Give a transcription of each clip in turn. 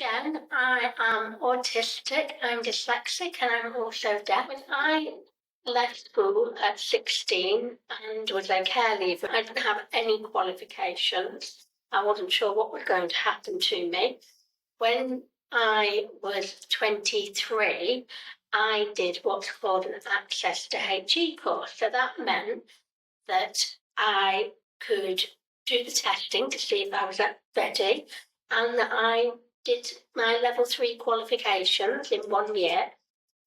Jen. I am autistic, I'm dyslexic, and I'm also deaf. When I left school at 16 and was on care leave, I didn't have any qualifications. I wasn't sure what was going to happen to me. When I was 23, I did what's called an Access to HE course. So that meant that I could do the testing to see if I was ready, and that I did my level 3 qualifications in 1 year.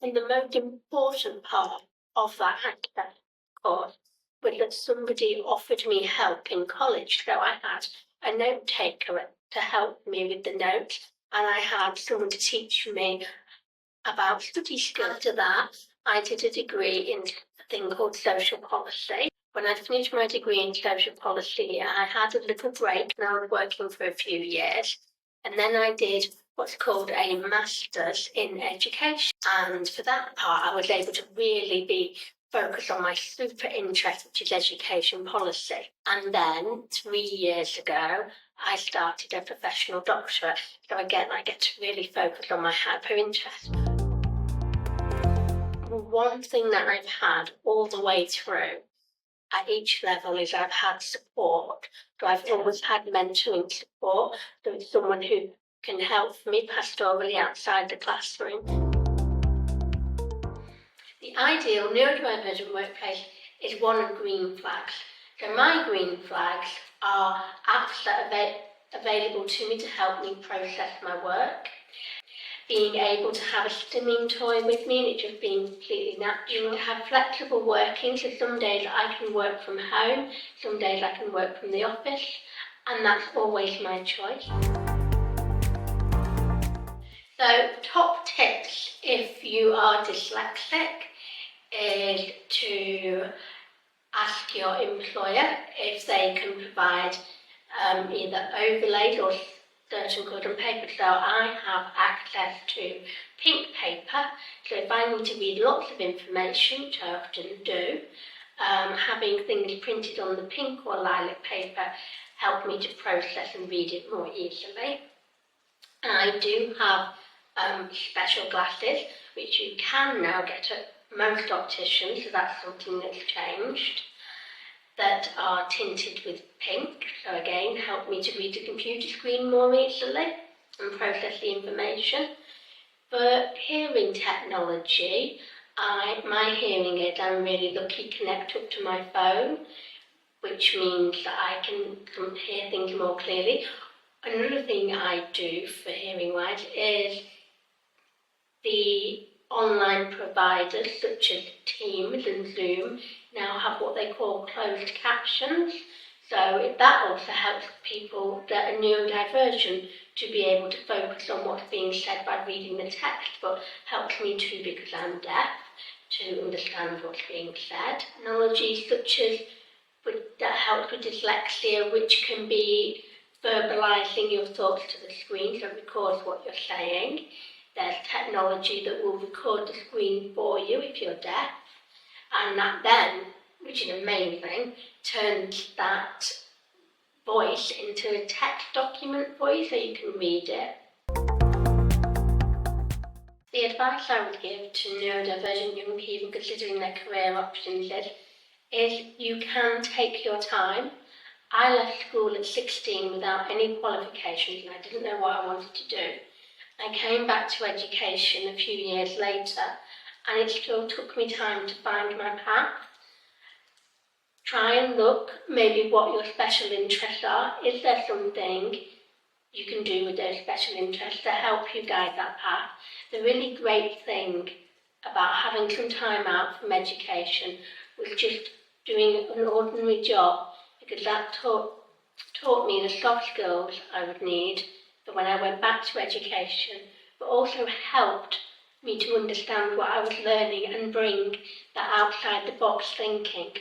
And the most important part of that access course was that somebody offered me help in college. So I had a note taker to help me with the notes, and I had someone to teach me about study skills. After that, I did a degree in a thing called social policy. When I finished my degree in social policy, I had a little break and I was working for a few years. And then I did what's called a master's in education. And for that part, I was able to really be focused on my super interest, which is education policy. And then 3 years ago, I started a professional doctorate. So again, I get to really focus on my hyper interest. One thing that I've had all the way through at each level is I've had support. So I've always had mentoring support. So it's someone who can help me pastorally outside the classroom. The ideal neurodivergent workplace is one of green flags. So my green flags are apps that are available to me to help me process my work. Being able to have a stimming toy with me and it just being completely natural. To have flexible working, so some days I can work from home, some days I can work from the office, and that's always my choice. So top tips if you are dyslexic is to ask your employer if they can provide either overlays or certain colour paper. So I have access to pink paper, so if I need to read lots of information, which I often do, having things printed on the pink or lilac paper help me to process and read it more easily. I do have special glasses, which you can now get at most opticians, so that's something that's changed, that are tinted with pink, so again help me to read the computer screen more easily and process the information. For hearing technology, my hearing aids, I'm really lucky, connect up to my phone, which means that I can hear things more clearly. Another thing I do for hearing wise is the online providers such as Teams and Zoom now have what they call closed captions. So that also helps people that are neurodivergent to be able to focus on what's being said by reading the text, but helps me too because I'm deaf to understand what's being said. Technology such as that helps with dyslexia, which can be verbalising your thoughts to the screen, so it records what you're saying. There's technology that will record the screen for you if you're deaf, and that then, which is amazing, turns that voice into a text document for you so you can read it. The advice I would give to neurodivergent young people considering their career options is you can take your time. I left school at 16 without any qualifications and I didn't know what I wanted to do. I came back to education a few years later and it still took me time to find my path. Try and look maybe what your special interests are. Is there something you can do with those special interests to help you guide that path? The really great thing about having some time out from education was just doing an ordinary job, because that taught me the soft skills I would need for when I went back to education, but also helped me to understand what I was learning and bring that outside the box thinking.